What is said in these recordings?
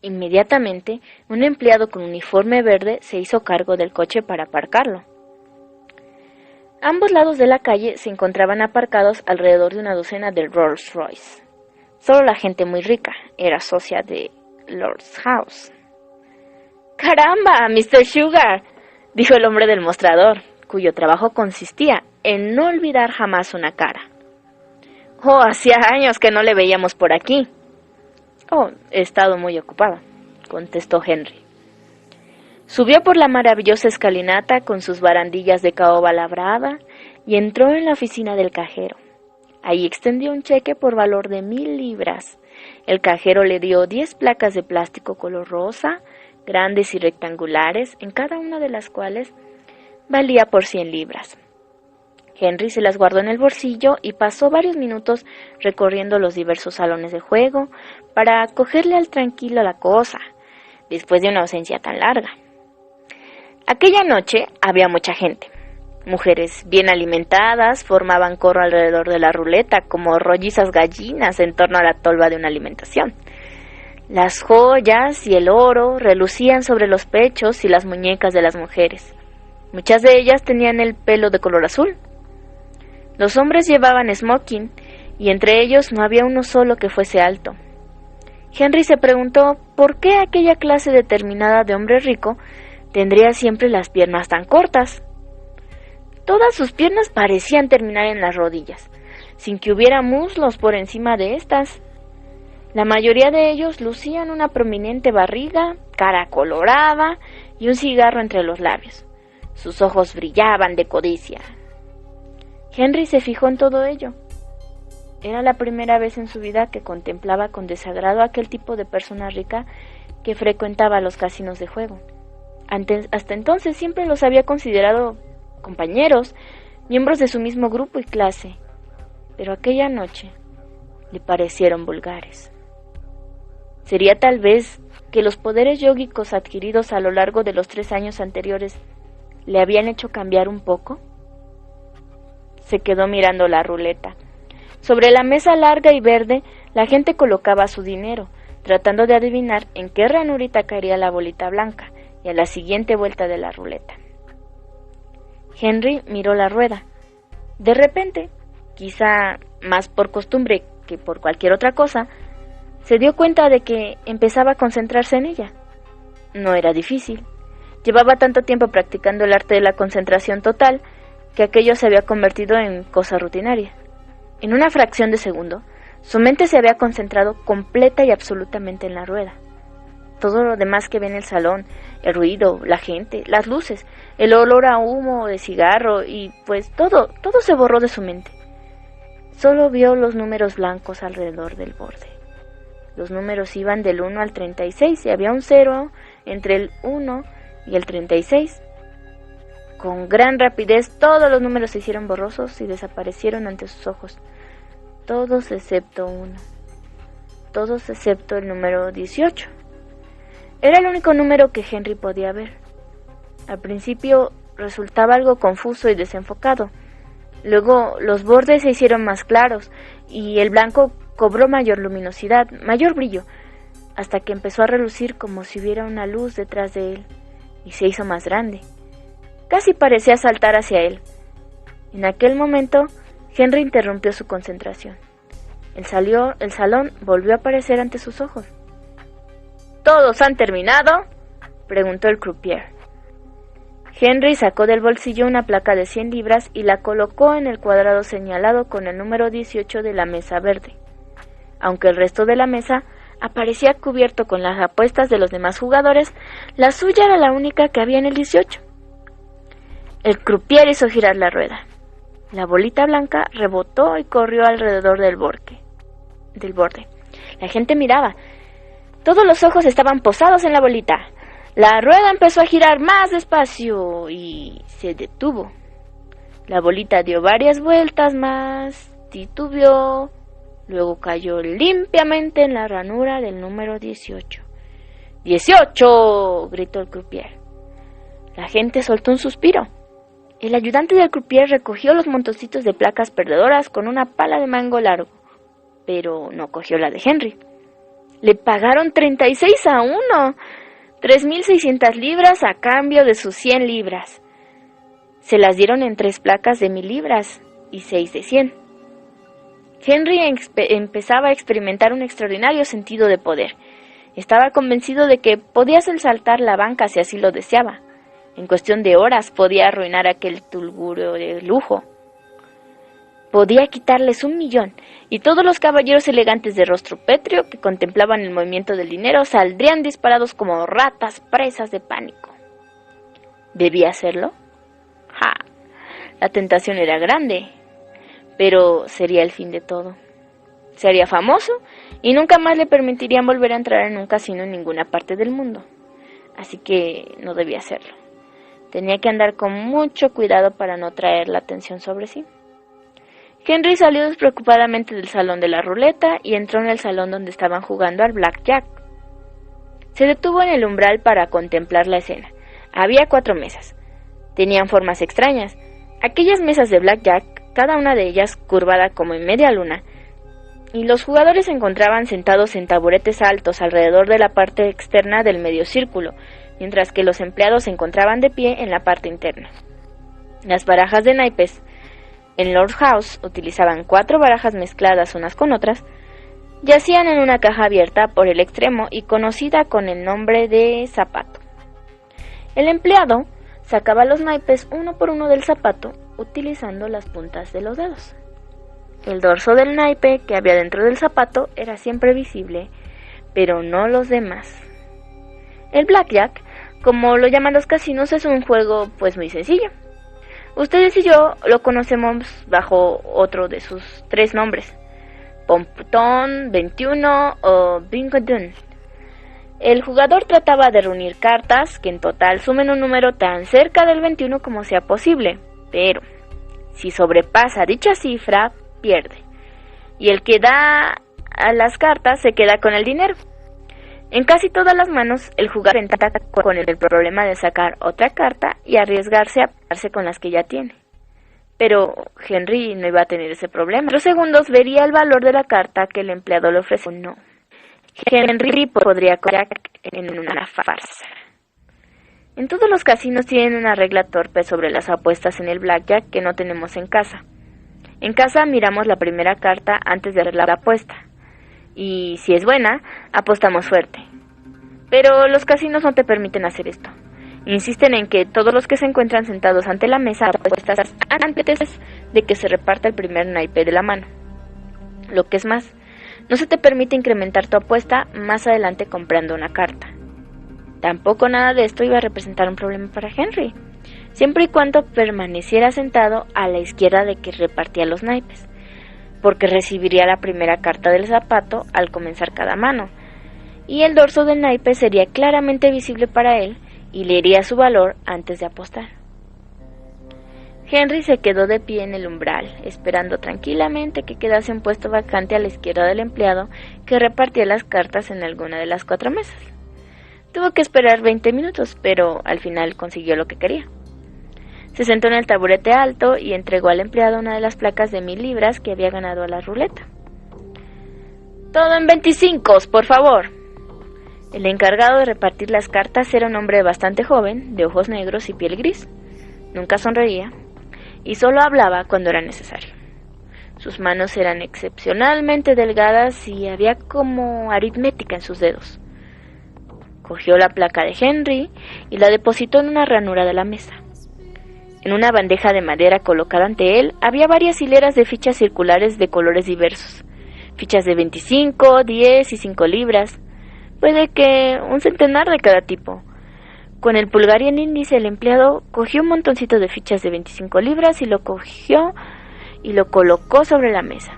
Inmediatamente, un empleado con uniforme verde se hizo cargo del coche para aparcarlo. A ambos lados de la calle se encontraban aparcados alrededor de una docena de Rolls Royce. Solo la gente muy rica era socia de Lord's House. ¡Caramba, Mr. Sugar!, dijo el hombre del mostrador, cuyo trabajo consistía en no olvidar jamás una cara. «Oh, hacía años que no le veíamos por aquí». «Oh, he estado muy ocupada», contestó Henry. Subió por la maravillosa escalinata con sus barandillas de caoba labrada y entró en la oficina del cajero. Ahí extendió un cheque por valor de 1,000 libras. El cajero le dio 10 placas de plástico color rosa, grandes y rectangulares, en cada una de las cuales valía por 100 libras. Henry se las guardó en el bolsillo y pasó varios minutos recorriendo los diversos salones de juego para cogerle al tranquilo la cosa, después de una ausencia tan larga. Aquella noche había mucha gente. Mujeres bien alimentadas formaban corro alrededor de la ruleta como rollizas gallinas en torno a la tolva de una alimentación. Las joyas y el oro relucían sobre los pechos y las muñecas de las mujeres. Muchas de ellas tenían el pelo de color azul. Los hombres llevaban smoking y entre ellos no había uno solo que fuese alto. Henry se preguntó por qué aquella clase determinada de hombre rico tendría siempre las piernas tan cortas. Todas sus piernas parecían terminar en las rodillas, sin que hubiera muslos por encima de estas. La mayoría de ellos lucían una prominente barriga, cara colorada y un cigarro entre los labios. Sus ojos brillaban de codicia. Henry se fijó en todo ello. Era la primera vez en su vida que contemplaba con desagrado aquel tipo de persona rica que frecuentaba los casinos de juego. Hasta entonces siempre los había considerado compañeros, miembros de su mismo grupo y clase, pero aquella noche le parecieron vulgares. ¿Sería tal vez que los poderes yógicos adquiridos a lo largo de los 3 años anteriores le habían hecho cambiar un poco? Se quedó mirando la ruleta. Sobre la mesa larga y verde, la gente colocaba su dinero, tratando de adivinar en qué ranurita caería la bolita blanca, y a la siguiente vuelta de la ruleta. Henry miró la rueda. De repente, quizá más por costumbre que por cualquier otra cosa, se dio cuenta de que empezaba a concentrarse en ella. No era difícil. Llevaba tanto tiempo practicando el arte de la concentración total que aquello se había convertido en cosa rutinaria. En una fracción de segundo, su mente se había concentrado completa y absolutamente en la rueda. Todo lo demás que ve en el salón, el ruido, la gente, las luces, el olor a humo de cigarro y pues todo se borró de su mente. Solo vio los números blancos alrededor del borde. Los números iban del 1 al 36 y había un 0 entre el 1 y el 36. Con gran rapidez todos los números se hicieron borrosos y desaparecieron ante sus ojos. Todos excepto uno. Todos excepto el número 18. Era el único número que Henry podía ver. Al principio resultaba algo confuso y desenfocado. Luego los bordes se hicieron más claros y el blanco cobró mayor luminosidad, mayor brillo, hasta que empezó a relucir como si hubiera una luz detrás de él, y se hizo más grande. Casi parecía saltar hacia él. En aquel momento, Henry interrumpió su concentración. El salón volvió a aparecer ante sus ojos. ¿Todos han terminado?, preguntó el croupier. Henry sacó del bolsillo una placa de 100 libras y la colocó en el cuadrado señalado con el número 18 de la mesa verde. Aunque el resto de la mesa aparecía cubierto con las apuestas de los demás jugadores, la suya era la única que había en el 18. El croupier hizo girar la rueda. La bolita blanca rebotó y corrió alrededor del borde. La gente miraba. Todos los ojos estaban posados en la bolita. La rueda empezó a girar más despacio y se detuvo. La bolita dio varias vueltas más, titubeó, luego cayó limpiamente en la ranura del número 18. ¡18!, gritó el croupier. La gente soltó un suspiro. El ayudante del croupier recogió los montoncitos de placas perdedoras con una pala de mango largo, pero no cogió la de Henry. Le pagaron 36-1, 3.600 libras a cambio de sus 100 libras. Se las dieron en 3 placas de 1.000 libras y 6 de 100. Henry empezaba a experimentar un extraordinario sentido de poder. Estaba convencido de que podía saltar la banca si así lo deseaba. En cuestión de horas podía arruinar aquel tugurio de lujo. Podía quitarles 1.000.000 y todos los caballeros elegantes de rostro pétreo que contemplaban el movimiento del dinero saldrían disparados como ratas presas de pánico. ¿Debía hacerlo? ¡Ja! La tentación era grande, pero sería el fin de todo. Se haría famoso y nunca más le permitirían volver a entrar en un casino en ninguna parte del mundo. Así que no debía hacerlo. Tenía que andar con mucho cuidado para no traer la atención sobre sí. Henry salió despreocupadamente del salón de la ruleta y entró en el salón donde estaban jugando al blackjack. Se detuvo en el umbral para contemplar la escena. Había 4 mesas. Tenían formas extrañas. Aquellas mesas de blackjack, cada una de ellas curvada como en media luna, y los jugadores se encontraban sentados en taburetes altos alrededor de la parte externa del medio círculo, mientras que los empleados se encontraban de pie en la parte interna. Las barajas de naipes en Lord House utilizaban 4 barajas mezcladas unas con otras, yacían en una caja abierta por el extremo y conocida con el nombre de zapato. El empleado sacaba los naipes uno por uno del zapato utilizando las puntas de los dedos. El dorso del naipe que había dentro del zapato era siempre visible, pero no los demás. El blackjack, como lo llaman los casinos, es un juego pues muy sencillo. Ustedes y yo lo conocemos bajo otro de sus 3 nombres: Pompton, 21 o Bingo Dun. El jugador trataba de reunir cartas que en total sumen un número tan cerca del 21 como sea posible, pero si sobrepasa dicha cifra, pierde. Y el que da a las cartas se queda con el dinero. En casi todas las manos, el jugador enfrenta con el problema de sacar otra carta y arriesgarse a quedarse con las que ya tiene. Pero Henry no iba a tener ese problema. En 2 segundos vería el valor de la carta que el empleado le ofreció. No. Henry podría caer en una farsa. En todos los casinos tienen una regla torpe sobre las apuestas en el blackjack que no tenemos en casa. En casa miramos la primera carta antes de hacer la apuesta. Y si es buena, apostamos fuerte. Pero los casinos no te permiten hacer esto. Insisten en que todos los que se encuentran sentados ante la mesa apuestas antes de que se reparta el primer naipe de la mano. Lo que es más, no se te permite incrementar tu apuesta más adelante comprando una carta. Tampoco nada de esto iba a representar un problema para Henry, siempre y cuando permaneciera sentado a la izquierda de que repartía los naipes, porque recibiría la primera carta del zapato al comenzar cada mano, y el dorso del naipe sería claramente visible para él y leería su valor antes de apostar. Henry se quedó de pie en el umbral, esperando tranquilamente que quedase un puesto vacante a la izquierda del empleado que repartía las cartas en alguna de las 4 mesas. Tuvo que esperar 20 minutos, pero al final consiguió lo que quería. Se sentó en el taburete alto y entregó al empleado una de las placas de 1.000 libras que había ganado a la ruleta. «Todo en 25, por favor». El encargado de repartir las cartas era un hombre bastante joven, de ojos negros y piel gris. Nunca sonreía y solo hablaba cuando era necesario. Sus manos eran excepcionalmente delgadas y había como aritmética en sus dedos. Cogió la placa de Henry y la depositó en una ranura de la mesa. En una bandeja de madera colocada ante él había varias hileras de fichas circulares de colores diversos. Fichas de 25, 10 y 5 libras. Puede que un centenar de cada tipo. Con el pulgar y el índice el empleado cogió un montoncito de fichas de 25 libras y lo cogió y lo colocó sobre la mesa.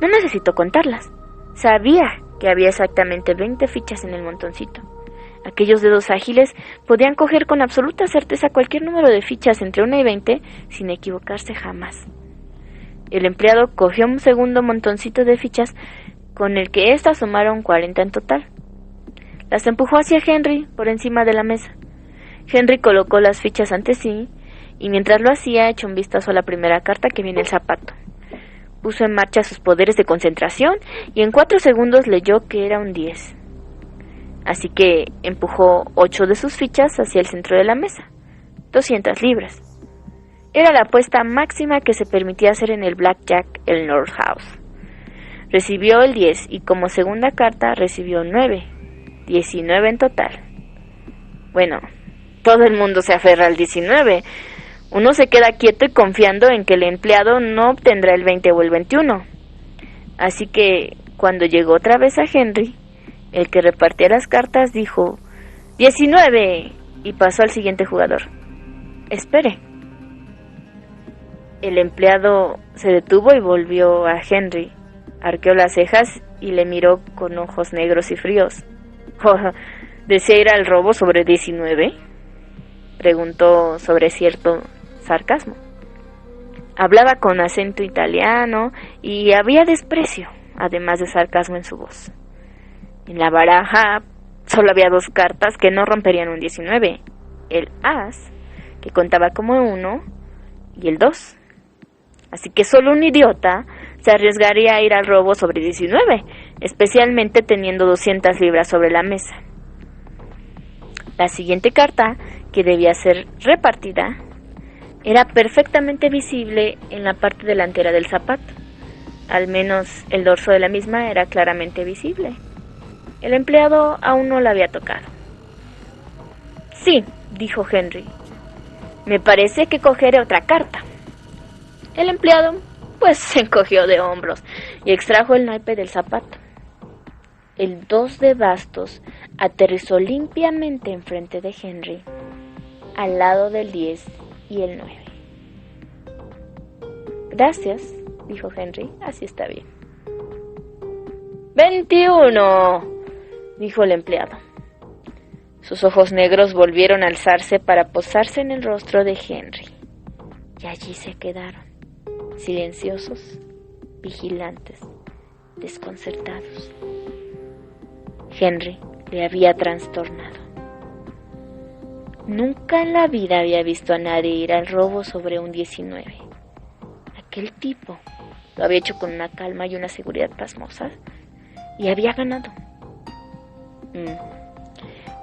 No necesitó contarlas. Sabía que había exactamente 20 fichas en el montoncito. Aquellos dedos ágiles podían coger con absoluta certeza cualquier número de fichas entre 1 y 20 sin equivocarse jamás. El empleado cogió un segundo montoncito de fichas con el que éstas sumaron 40 en total. Las empujó hacia Henry por encima de la mesa. Henry colocó las fichas ante sí y mientras lo hacía echó un vistazo a la primera carta que viene el zapato. puso en marcha sus poderes de concentración y en 4 segundos leyó que era un 10. Así que empujó 8 de sus fichas hacia el centro de la mesa. 200 libras. Era la apuesta máxima que se permitía hacer en el blackjack el North House. Recibió el 10 y como segunda carta recibió 9. 19 en total. Bueno, todo el mundo se aferra al 19. Uno se queda quieto y confiando en que el empleado no obtendrá el 20 o el 21. Así que, cuando llegó otra vez a Henry, el que repartía las cartas dijo 19 y pasó al siguiente jugador. Espere. El empleado se detuvo y volvió a Henry. Arqueó las cejas y le miró con ojos negros y fríos. Oh, ¿desea ir al robo sobre 19? Preguntó sobre cierto sarcasmo. Hablaba con acento italiano y había desprecio, además de sarcasmo en su voz. En la baraja solo había 2 cartas que no romperían un 19. El as, que contaba como 1, y el 2. Así que solo un idiota se arriesgaría a ir al robo sobre 19, especialmente teniendo 200 libras sobre la mesa. La siguiente carta, que debía ser repartida, era perfectamente visible en la parte delantera del zapato. Al menos el dorso de la misma era claramente visible. El empleado aún no la había tocado. Sí, dijo Henry. Me parece que cogeré otra carta. El empleado, pues, se encogió de hombros y extrajo el naipe del zapato. El 2 de bastos aterrizó limpiamente enfrente de Henry, al lado del 10 y el 9. Gracias, dijo Henry, así está bien. 21, dijo el empleado. Sus ojos negros volvieron a alzarse para posarse en el rostro de Henry, y allí se quedaron, silenciosos, vigilantes, desconcertados. Henry le había trastornado. Nunca en la vida había visto a nadie ir al robo sobre un 19. Aquel tipo lo había hecho con una calma y una seguridad pasmosas y había ganado.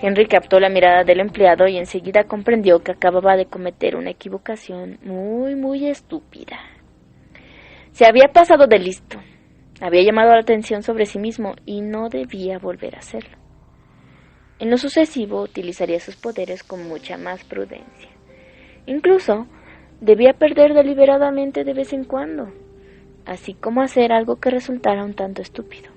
Henry captó la mirada del empleado y enseguida comprendió que acababa de cometer una equivocación muy estúpida. Se había pasado de listo. Había llamado la atención sobre sí mismo y no debía volver a hacerlo. En lo sucesivo utilizaría sus poderes con mucha más prudencia. Incluso debía perder deliberadamente de vez en cuando, así como hacer algo que resultara un tanto estúpido.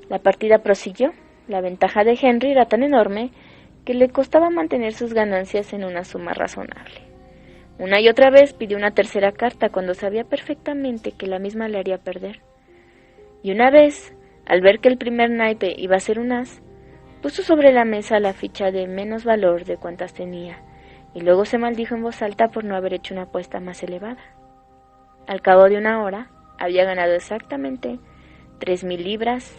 La partida prosiguió. La ventaja de Henry era tan enorme que le costaba mantener sus ganancias en una suma razonable. Una y otra vez pidió una tercera carta cuando sabía perfectamente que la misma le haría perder. Y una vez, al ver que el primer naipe iba a ser un as, puso sobre la mesa la ficha de menos valor de cuantas tenía, y luego se maldijo en voz alta por no haber hecho una apuesta más elevada. Al cabo de una hora, había ganado exactamente 3,000 libras,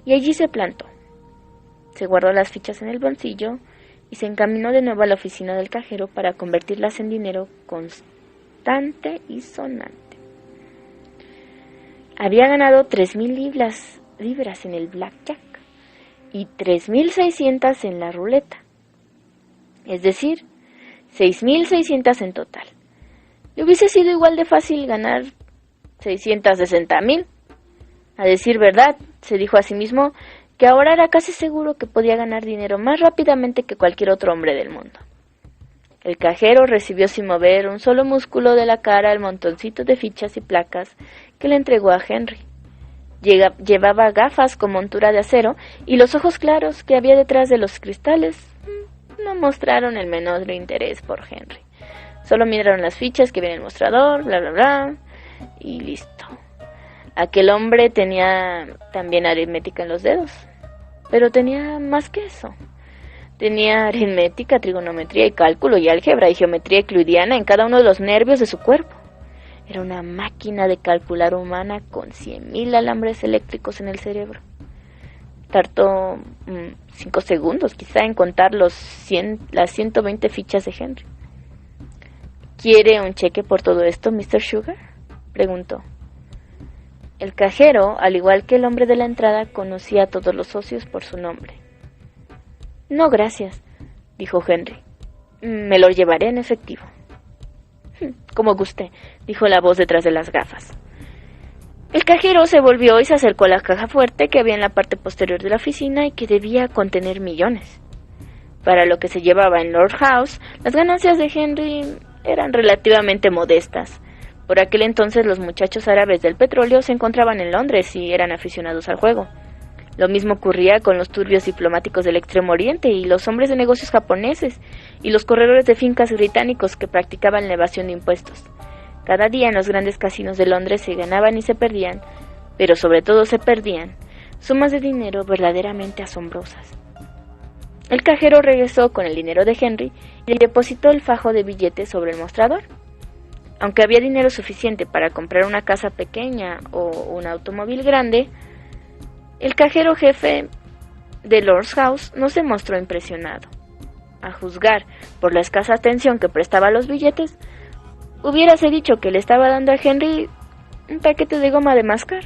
y allí se plantó. Se guardó las fichas en el bolsillo y se encaminó de nuevo a la oficina del cajero para convertirlas en dinero constante y sonante. Había ganado 3,000 libras en el blackjack y 3,600 en la ruleta, es decir, 6,600 en total. Le hubiese sido igual de fácil ganar 660,000. A decir verdad, se dijo a sí mismo que ahora era casi seguro que podía ganar dinero más rápidamente que cualquier otro hombre del mundo. El cajero recibió sin mover un solo músculo de la cara el montoncito de fichas y placas que le entregó a Henry. Llevaba gafas con montura de acero y los ojos claros que había detrás de los cristales no mostraron el menor interés por Henry. Solo miraron las fichas que viene en el mostrador, bla bla bla, y listo. Aquel hombre tenía también aritmética en los dedos, pero tenía más que eso. Tenía aritmética, trigonometría y cálculo y álgebra y geometría euclidiana en cada uno de los nervios de su cuerpo. Era una máquina de calcular humana con 100,000 alambres eléctricos en el cerebro. Tardó 5 segundos quizá en contar las 120 fichas de Henry. ¿Quiere un cheque por todo esto, Mr. Sugar?, preguntó. El cajero, al igual que el hombre de la entrada, conocía a todos los socios por su nombre. No, gracias, dijo Henry. Me lo llevaré en efectivo. Como guste, dijo la voz detrás de las gafas. El cajero se volvió y se acercó a la caja fuerte que había en la parte posterior de la oficina y que debía contener millones. Para lo que se llevaba en Lord House, las ganancias de Henry eran relativamente modestas. Por aquel entonces los muchachos árabes del petróleo se encontraban en Londres y eran aficionados al juego. Lo mismo ocurría con los turbios diplomáticos del Extremo Oriente y los hombres de negocios japoneses y los corredores de fincas británicos que practicaban la evasión de impuestos. Cada día en los grandes casinos de Londres se ganaban y se perdían, pero sobre todo se perdían, sumas de dinero verdaderamente asombrosas. El cajero regresó con el dinero de Henry y depositó el fajo de billetes sobre el mostrador. Aunque había dinero suficiente para comprar una casa pequeña o un automóvil grande, el cajero jefe de Lord's House no se mostró impresionado. A juzgar por la escasa atención que prestaba a los billetes, hubiérase dicho que le estaba dando a Henry un paquete de goma de mascar.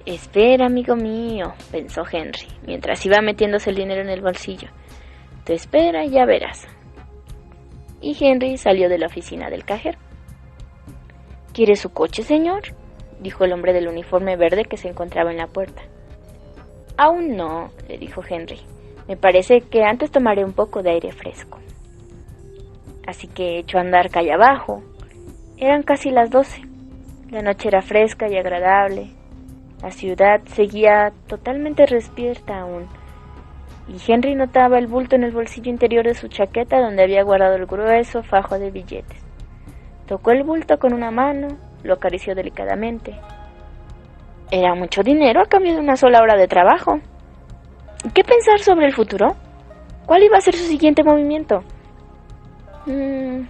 Espera, amigo mío, pensó Henry, mientras iba metiéndose el dinero en el bolsillo. Te espera y ya verás. Y Henry salió de la oficina del cajero. ¿Quiere su coche, señor?, dijo el hombre del uniforme verde que se encontraba en la puerta. Aún no, le dijo Henry. Me parece que antes tomaré un poco de aire fresco. Así que echó a andar calle abajo. Eran casi las 12. La noche era fresca y agradable. La ciudad seguía totalmente despierta aún, y Henry notaba el bulto en el bolsillo interior de su chaqueta donde había guardado el grueso fajo de billetes. Tocó el bulto con una mano, lo acarició delicadamente. Era mucho dinero a cambio de una sola hora de trabajo. ¿Qué pensar sobre el futuro? ¿Cuál iba a ser su siguiente movimiento?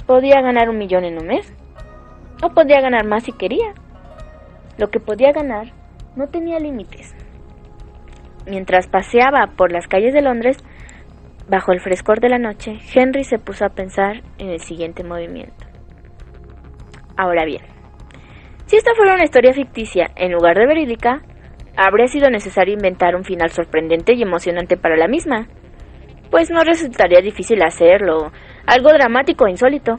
Podía ganar 1 millón en un mes. O podía ganar más si quería. Lo que podía ganar no tenía límites. Mientras paseaba por las calles de Londres, bajo el frescor de la noche, Henry se puso a pensar en el siguiente movimiento. Ahora bien, si esta fuera una historia ficticia en lugar de verídica, habría sido necesario inventar un final sorprendente y emocionante para la misma, pues no resultaría difícil hacerlo, algo dramático e insólito.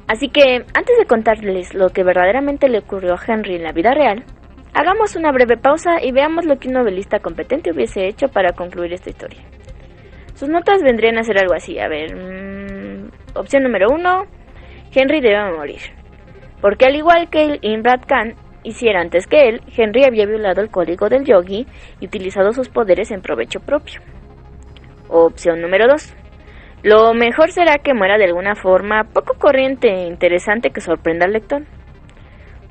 Así que, antes de contarles lo que verdaderamente le ocurrió a Henry en la vida real, hagamos una breve pausa y veamos lo que un novelista competente hubiese hecho para concluir esta historia. Sus notas vendrían a ser algo así. Opción número 1, Henry debe morir. Porque al igual que Imran Khan hiciera antes que él, Henry había violado el código del yogi y utilizado sus poderes en provecho propio. Opción número 2, lo mejor será que muera de alguna forma poco corriente e interesante que sorprenda al lector.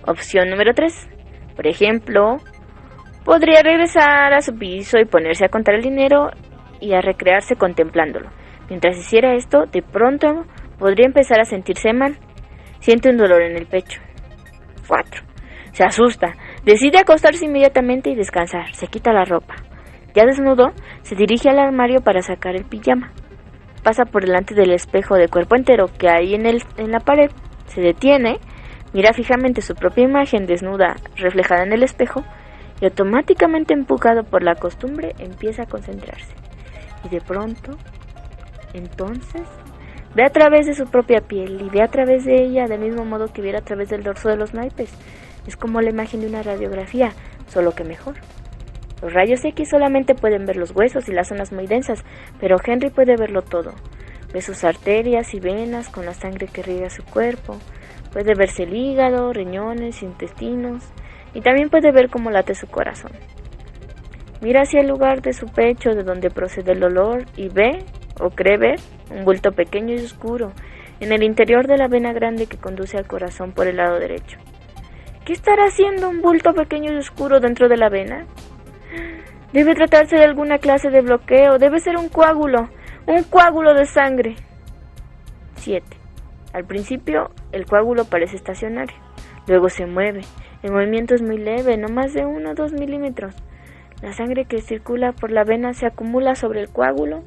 Opción número 3, por ejemplo, podría regresar a su piso y ponerse a contar el dinero y a recrearse contemplándolo. Mientras hiciera esto, de pronto podría empezar a sentirse mal. Siente un dolor en el pecho. 4. Se asusta. Decide acostarse inmediatamente y descansar. Se quita la ropa. Ya desnudo, se dirige al armario para sacar el pijama. Pasa por delante del espejo de cuerpo entero que hay en la pared. Se detiene, mira fijamente su propia imagen desnuda reflejada en el espejo y automáticamente empujado por la costumbre empieza a concentrarse. Y de pronto, entonces, ve a través de su propia piel y ve a través de ella del mismo modo que viera a través del dorso de los naipes. Es como la imagen de una radiografía, solo que mejor. Los rayos X solamente pueden ver los huesos y las zonas muy densas, pero Henry puede verlo todo. Ve sus arterias y venas con la sangre que riega su cuerpo. Puede verse el hígado, riñones, intestinos, y también puede ver cómo late su corazón. Mira hacia el lugar de su pecho de donde procede el dolor y ve, o cree ver, un bulto pequeño y oscuro en el interior de la vena grande que conduce al corazón por el lado derecho. ¿Qué estará haciendo un bulto pequeño y oscuro dentro de la vena? Debe tratarse de alguna clase de bloqueo, debe ser un coágulo de sangre. 7. Al principio, el coágulo parece estacionario, luego se mueve. El movimiento es muy leve, no más de 1 o 2 milímetros. La sangre que circula por la vena se acumula sobre el coágulo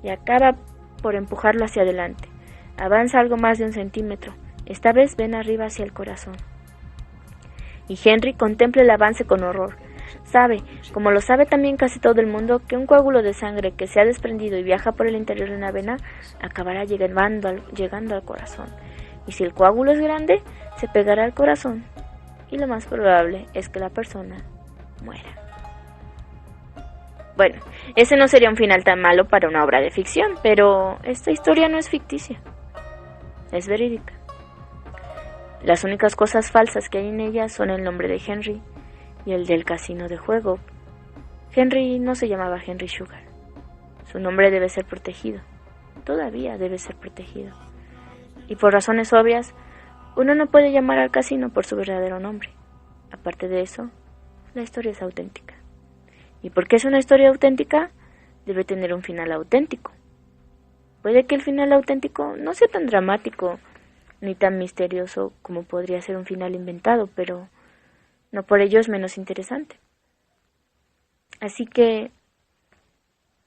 y acaba por empujarlo hacia adelante. Avanza algo más de 1 centímetro Esta vez ven arriba hacia el corazón. Y Henry contempla el avance con horror. Sabe, como lo sabe también casi todo el mundo, que un coágulo de sangre que se ha desprendido y viaja por el interior de una vena acabará llegando al corazón. Y si el coágulo es grande, se pegará al corazón. Y lo más probable es que la persona muera. Bueno, ese no sería un final tan malo para una obra de ficción, pero esta historia no es ficticia, es verídica. Las únicas cosas falsas que hay en ella son el nombre de Henry y el del casino de juego. Henry no se llamaba Henry Sugar. Su nombre debe ser protegido. Todavía debe ser protegido. Y por razones obvias, uno no puede llamar al casino por su verdadero nombre. Aparte de eso, la historia es auténtica. ¿Y porque es una historia auténtica? Debe tener un final auténtico. Puede que el final auténtico no sea tan dramático ni tan misterioso como podría ser un final inventado, pero no por ello es menos interesante. Así que,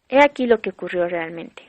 he aquí lo que ocurrió realmente.